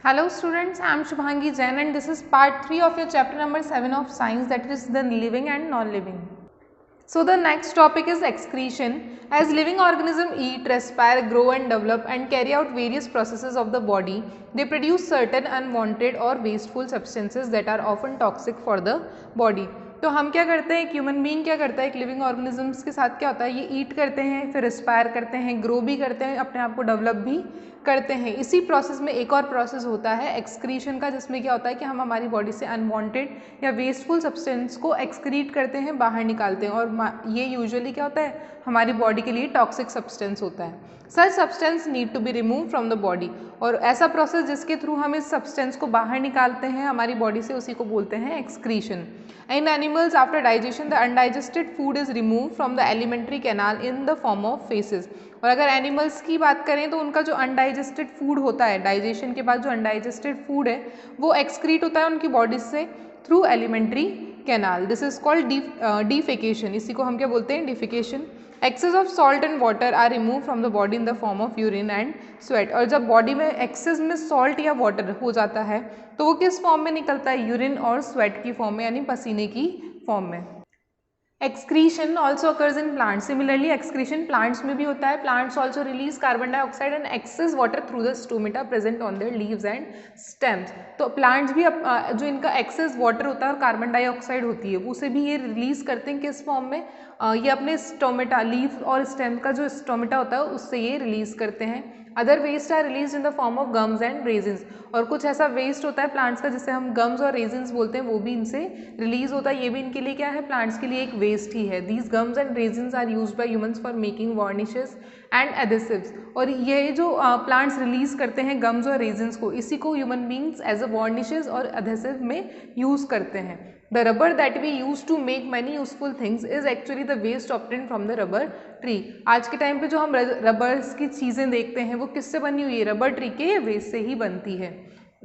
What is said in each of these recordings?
Hello students, I am Shubhangi Jain and this is part 3 of your chapter number 7 of science, that is the living and non-living. So the next topic is excretion. As living organisms eat, respire, grow and develop and carry out various processes of the body, they produce certain unwanted or wasteful substances that are often toxic for the body. तो हम क्या करते हैं, एक human being क्या करता है, एक लिविंग ऑर्गेनिजम्स के साथ क्या होता है, ये ईट करते हैं, फिर रिस्पायर करते हैं, ग्रो भी करते हैं, अपने आप को डेवलप भी करते हैं। इसी प्रोसेस में एक और प्रोसेस होता है एक्सक्रीशन का, जिसमें क्या होता है कि हम हमारी बॉडी से अनवांटेड या वेस्टफुल सब्सटेंस को एक्सक्रीट करते हैं, बाहर निकालते हैं, और ये यूजुअली क्या होता है, हमारी बॉडी के लिए टॉक्सिक सब्सटेंस होता है। Such substance need to be remove from the body, और ऐसा प्रोसेस जिसके थ्रू हम इस सब्सटेंस को बाहर निकालते हैं हमारी बॉडी से, उसी को बोलते हैं excretion. In animals after digestion the undigested food is remove from the alimentary canal in the form of faces. और अगर एनिमल्स की बात करें तो उनका जो अनडाइजेस्टेड फूड होता है, डाइजेशन के बाद जो अनडाइजेस्टेड फूड है वो एक्सक्रीट होता है उनकी बॉडी से through alimentary canal. This is called defecation. इसी को हम क्या बोलते हैं, defecation. Excess of salt and water are remove from the body in the form of urine and sweat. और जब बॉडी में एक्सेस में सॉल्ट या वाटर हो जाता है तो वो किस फॉर्म में निकलता है, यूरिन और स्वेट की फॉर्म में, यानी पसीने की फॉर्म में। Excretion also occurs in plants. Similarly, excretion plants में भी होता है. Plants also release carbon dioxide and excess water through the stomata present on their leaves and stems. तो plants भी जो इनका excess water होता है और कार्बन डाइऑक्साइड होती है उसे भी ये रिलीज करते हैं किस फॉर्म में, ये अपने स्टोमेटा, लीफ और स्टेम का जो स्टोमेटा होता है उससे ये रिलीज करते हैं। Other waste are release in the form of gums and resins. और कुछ ऐसा वेस्ट होता है प्लांट्स का जिसे हम गम्स और रेजिन्स बोलते हैं, वो भी इनसे रिलीज होता है। ये भी इनके लिए क्या है, प्लांट्स के लिए एक वेस्ट ही है। These gums and resins are used by humans for making varnishes and adhesives. और ये जो प्लांट्स रिलीज करते हैं गम्स और रेजिन्स को, इसी को human beings as a varnishes और एडेसिव में यूज करते हैं। The rubber that we use to make many useful things is actually the waste obtained from the rubber tree. आज के टाइम पे जो हम रबर्स की चीज़ें देखते हैं वो किससे बनी हुई है, रबर ट्री के वेस्ट से ही बनती है।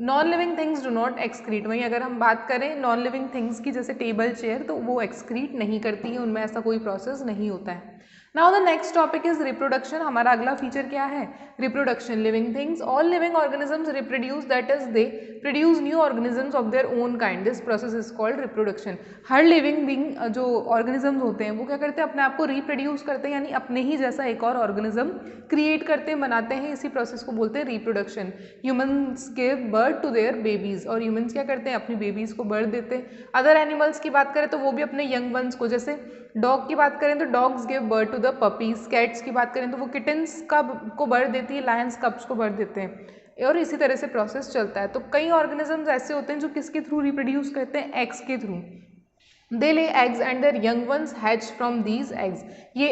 Non living things do not excrete. वहीं अगर हम बात करें नॉन लिविंग थिंग्स की, जैसे टेबल चेयर, तो वो एक्सक्रीट नहीं करती है, उनमें ऐसा कोई प्रोसेस नहीं होता है। Now the next topic is reproduction. हमारा अगला फीचर क्या है, reproduction. Living things, all living organisms reproduce, that is they produce new organisms of their own kind. This process is called reproduction. Her living being जो organisms होते हैं वो क्या करते हैं, अपने आप को रिप्रोड्यूस करते हैं, यानी अपने ही जैसा एक और ऑर्गेनिज्म क्रिएट करते हैं, बनाते हैं। इसी प्रोसेस को बोलते हैं reproduction. Humans give birth to their babies, और ह्यूमन्स क्या करते हैं, अपनी बेबीज को बर्थ देते हैं। अदर एनिमल्स की बात करें तो वो भी अपने यंग वंस को, जैसे डॉग की बात करें तो dogs give birth to the puppies. Cats की बात करें तो वो किटन्स को बर्थ देती है, लायंस कप्स को बर्थ देते हैं, और इसी तरह से प्रोसेस चलता है। तो कई ऑर्गेनिजम्स ऐसे होते हैं जो किसके थ्रू रिप्रोड्यूस करते हैं, एग्स के through. They lay eggs and there young ones hatch from these eggs. ये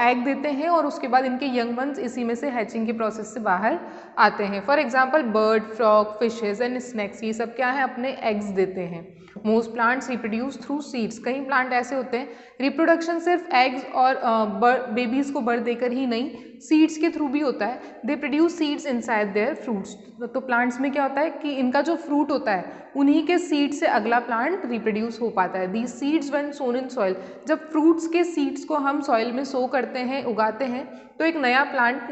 एग देते हैं और उसके बाद इनके यंग वंस इसी में से हैचिंग के प्रोसेस से बाहर आते हैं। For example bird, frog, fishes and snacks, ये सब क्या है, अपने एग्स देते हैं। Most plants reproduce through seeds. कई प्लांट ऐसे होते हैं रिप्रोडक्शन सिर्फ एग्स और बेबीज को बर्थ देकर ही नहीं, सीड्स के थ्रू भी होता है। They produce seeds inside their fruits. तो प्लांट्स में क्या होता है कि इनका जो फ्रूट होता है उन्हीं के सीड से अगला प्लांट रिप्रोड्यूस हो पाता है। These seeds when sown in soil, जब फ्रूट्स के सीड्स को हम सॉइल में सो करते हैं, उगाते हैं, तो एक नया प्लांट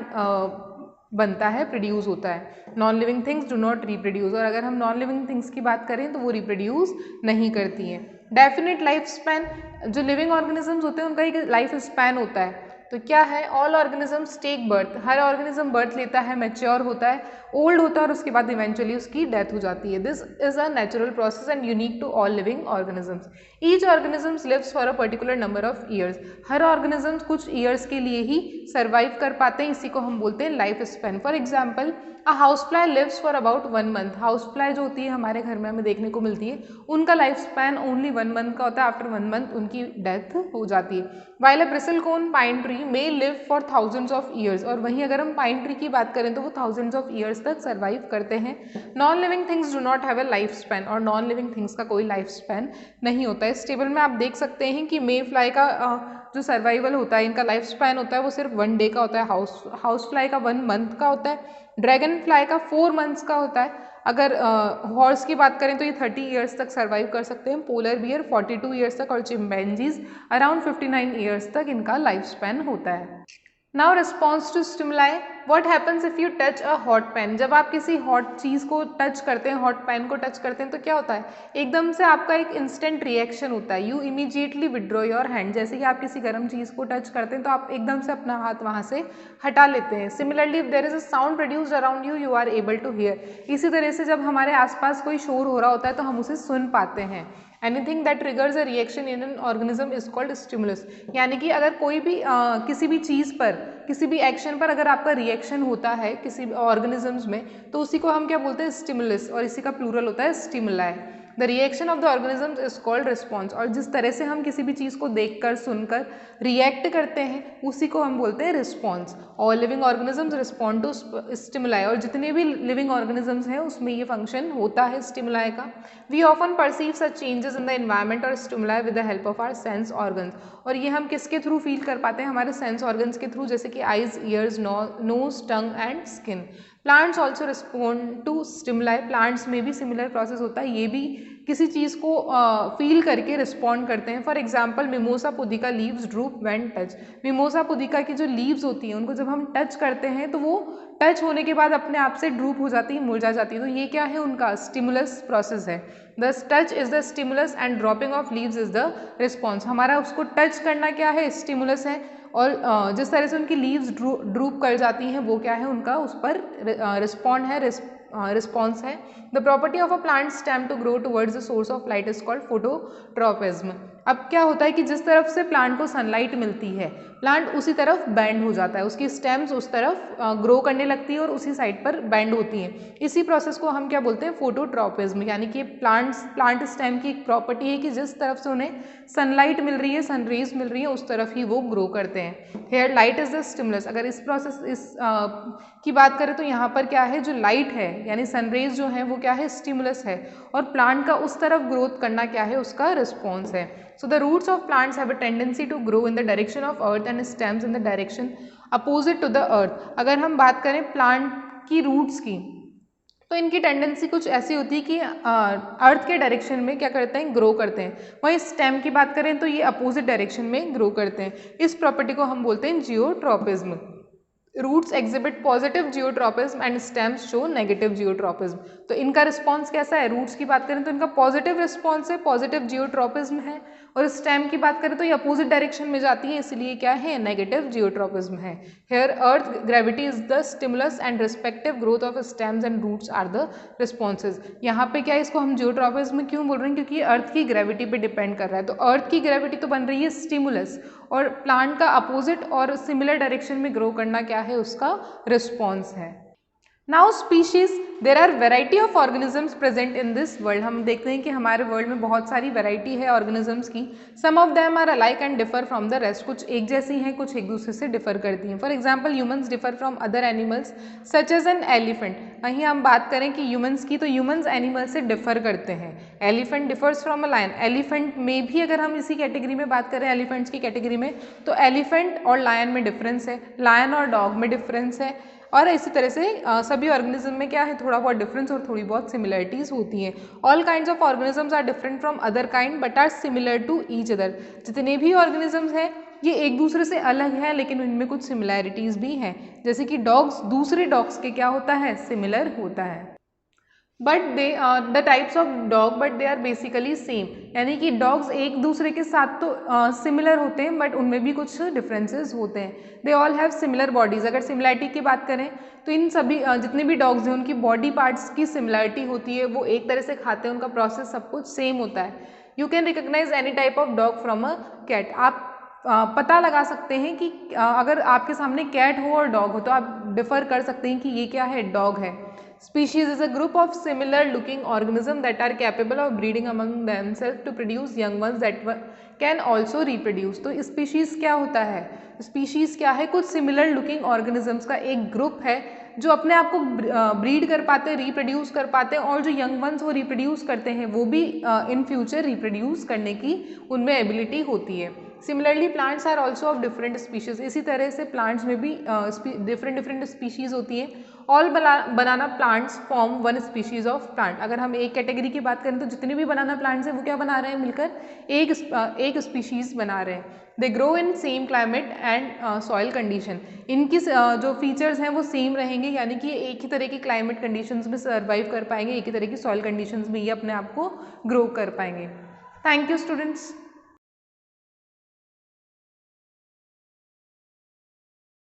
बनता है, प्रोड्यूस होता है। Non living things do not reproduce. और अगर हम नॉन लिविंग थिंग्स की बात करें तो वो रिप्रोड्यूस नहीं करती हैं। डेफिनेट लाइफ स्पैन, जो लिविंग ऑर्गेनिजम्स होते हैं उनका एक लाइफ स्पैन होता है। तो क्या है, ऑल ऑर्गेनिजम्स टेक बर्थ। हर ऑर्गेनिज्म बर्थ लेता है, मैच्योर होता है, ओल्ड होता है और उसके बाद इवेंचुअली उसकी डेथ हो जाती है। This is a natural process and unique to all living organisms. Each organisms lives for a particular number of years. हर ऑर्गेनिजम्स कुछ ईयर्स के लिए ही सर्वाइव कर पाते हैं, इसी को हम बोलते हैं life span. For example a house fly lives for about 1 month. House fly जो होती है हमारे घर में हमें देखने को मिलती है, उनका लाइफ स्पैन ओनली 1 मंथ का होता है। आफ्टर 1 मंथ उनकी डेथ हो जाती है। While a bristlecone pine tree may live for thousands of years. और वहीं अगर हम पाइन ट्री की बात करें तो वो थाउजेंड्स ऑफ ईयर्स तक सर्वाइव करते हैं। Non living things do not have a life span, और नॉन लिविंग थिंग्स का कोई लाइफ स्पैन नहीं होता है। इस टेबल में आप देख सकते हैं कि मे फ्लाई का जो सर्वाइवल होता है, इनका लाइफ स्पैन होता है वो सिर्फ 1 डे का होता है। हाउस फ्लाई का 1 मंथ का होता है। ड्रैगन फ्लाई का 4 मंथ्स का होता है। अगर हॉर्स की बात करें तो ये 30 ईयर्स तक सर्वाइव कर सकते हैं। पोलर बियर 42 ईयर्स तक, और चिंपैंजीज अराउंड 59 ईयर्स तक इनका लाइफ स्पैन होता है। Now response to stimuli, what happens if you touch a hot pan. जब आप किसी हॉट चीज़ को टच करते हैं, हॉट पैन को टच करते हैं, तो क्या होता है, एकदम से आपका एक इंस्टेंट रिएक्शन होता है। You immediately withdraw your hand. जैसे कि आप किसी गर्म चीज़ को टच करते हैं तो आप एकदम से अपना हाथ वहाँ से हटा लेते हैं। Similarly if there is a sound produced around you, you are able to hear. इसी तरह से जब हमारे आसपास कोई शोर हो रहा होता है तो हम उसे सुन पाते हैं। Anything that triggers a reaction in an organism is called stimulus. यानी कि अगर कोई भी किसी भी चीज़ पर, किसी भी एक्शन पर अगर आपका रिएक्शन होता है किसी ऑर्गेनिजम्स में, तो उसी को हम क्या बोलते हैं, स्टिमुलस, और इसी का प्लूरल होता है stimuli. The reaction of the organisms is called response. और जिस तरह से हम किसी भी चीज़ को देखकर सुनकर रिएक्ट करते हैं उसी को हम बोलते हैं response. All living organisms respond to stimuli. और जितने भी लिविंग ऑर्गेनिजम्स हैं उसमें ये फंक्शन होता है स्टिमुलाई का। We often perceive such changes in the environment और stimuli with the help of our sense organs. और ये हम किसके थ्रू फील कर पाते हैं, हमारे सेंस ऑर्गन्स के थ्रू, जैसे कि eyes, ears, nose, tongue and skin. Plants also respond to stimuli. Plants में भी सिमिलर प्रोसेस होता है, ये भी किसी चीज़ को फील करके रिस्पॉन्ड करते हैं। For example mimosa pudica leaves droop when touch. Mimosa pudica की जो लीव्स होती हैं उनको जब हम टच करते हैं तो वो टच होने के बाद अपने आप से ड्रूप हो जाती है, मुरझा जाती है। तो ये क्या है, उनका स्टिमुलस प्रोसेस है। The touch is the stimulus and dropping of leaves is the response. हमारा उसको टच करना क्या है, स्टिमुलस है, और जिस तरह से उनकी लीव्स ड्रूप कर जाती हैं वो क्या है, उनका उस पर रिस्पॉन्ड है, रिस्पॉन्स है। The property of a plant stem to grow towards the source of light is called phototropism. अब क्या होता है कि जिस तरफ से प्लांट को सनलाइट मिलती है प्लांट उसी तरफ बैंड हो जाता है, उसकी स्टेम्स उस तरफ ग्रो करने लगती है और उसी साइड पर बैंड होती हैं। इसी प्रोसेस को हम क्या बोलते हैं, फोटोट्रॉपिज्म। यानी कि प्लांट स्टेम की एक प्रॉपर्टी है कि जिस तरफ से उन्हें सनलाइट मिल रही है, सनरेज मिल रही है, उस तरफ ही वो ग्रो करते हैं। Here light is the stimulus. अगर इस प्रोसेस की बात करें तो यहाँ पर क्या है, जो लाइट है यानी सनरेज जो है वो क्या है, स्टिमुलस है, और प्लांट का उस तरफ ग्रोथ करना क्या है, उसका रिस्पॉन्स है। So the roots of plants have a tendency to grow in the direction of earth and stems in the direction opposite to the earth. अगर हम बात करें प्लांट की रूट्स की तो इनकी टेंडेंसी कुछ ऐसी होती है कि अर्थ के डायरेक्शन में क्या करते हैं, ग्रो करते हैं। वहीं स्टेम की बात करें तो ये अपोजिट डायरेक्शन में ग्रो करते हैं। इस प्रॉपर्टी को हम बोलते हैं geotropism. Roots exhibit positive geotropism and stems show negative geotropism. तो इनका रिस्पॉन्स कैसा है, रूट्स की बात करें तो इनका पॉजिटिव रिस्पॉन्स है, पॉजिटिव जियोट्रॉपिज्म है, और स्टेम की बात करें तो ये अपोजिट डायरेक्शन में जाती है, इसलिए क्या है, नेगेटिव जियोट्रॉपिज्म है। Here earth gravity is the stimulus and respective growth of stems and roots are the responses. यहाँ पे क्या है, इसको हम जियोट्रॉपिज्म क्यों बोल रहे हैं, क्योंकि ये अर्थ की ग्रेविटी पे डिपेंड कर रहा है। तो अर्थ की ग्रेविटी तो बन रही है स्टिमुलस, और प्लांट का अपोजिट और सिमिलर डायरेक्शन में ग्रो करना क्या है, उसका रिस्पॉन्स है। Now species, there are variety of organisms present in this world. हम देखते हैं कि हमारे वर्ल्ड में बहुत सारी वेराइटी है ऑर्गेनिजम्स की। Some of them are alike and differ from the rest. कुछ एक जैसी हैं, कुछ एक दूसरे से डिफर करती हैं। For example humans differ from other animals such as an elephant. वहीं हम बात करें कि ह्यूमन्स की, तो ह्यूमन्स एनिमल से डिफर करते हैं। Elephant differs from a lion. Elephant में भी अगर हम इसी कैटेगरी में बात करें, एलिफेंट्स की कैटेगरी में, तो एलिफेंट और लायन में डिफरेंस है, लायन और डॉग में डिफरेंस है, और इसी तरह से सभी ऑर्गेनिज्म में क्या है, थोड़ा बहुत डिफरेंस और थोड़ी बहुत सिमिलरिटीज होती हैं। All kinds of organisms are different from other kind but are similar to each other. जितने भी ऑर्गेनिजम्स हैं ये एक दूसरे से अलग हैं, लेकिन इनमें कुछ सिमिलैरिटीज भी हैं। जैसे कि डॉग्स दूसरे डॉग्स के क्या होता है, सिमिलर होता है। But they the types of dog but they are basically same. यानी कि डॉग्स एक दूसरे के साथ तो सिमिलर होते हैं बट उनमें भी कुछ डिफरेंसेस होते हैं। They all have similar bodies. अगर सिमिलरिटी की बात करें तो इन सभी जितने भी डॉग्स हैं उनकी बॉडी पार्ट्स की सिमिलरिटी होती है, वो एक तरह से खाते हैं, उनका प्रोसेस सब कुछ सेम होता है। You can recognise any type of dog from a cat. आप पता लगा सकते हैं कि अगर आपके सामने कैट हो और डॉग हो तो आप डिफर कर सकते हैं कि ये क्या है, डॉग है। Species is a group of similar looking organisms that are capable of breeding among themselves to produce young ones that can also reproduce। तो species क्या होता है, species क्या है, कुछ similar looking organisms का एक ग्रुप है जो अपने आप को ब्रीड कर पाते हैं, रिप्रोड्यूस कर पाते हैं, और जो यंग वंस वो रिप्रोड्यूस करते हैं वो भी इन फ्यूचर रिप्रोड्यूस करने की उनमें एबिलिटी होती है। Similarly plants are also of different species. इसी तरह से प्लांट्स में भी डिफरेंट स्पीशीज होती हैं, all banana plants form one species of plant. अगर हम एक कैटेगरी की बात करें तो जितने भी बनाना प्लांट्स हैं वो क्या बना रहे हैं, मिलकर एक स्पीशीज बना रहे हैं। They grow in same climate and soil condition. इनकी जो फीचर्स हैं वो सेम रहेंगे, यानी कि एक ही तरह की क्लाइमेट कंडीशंस में सर्वाइव कर पाएंगे, एक ही तरह की सॉइल कंडीशंस में ये अपने आप को ग्रो कर पाएंगे। Thank you students.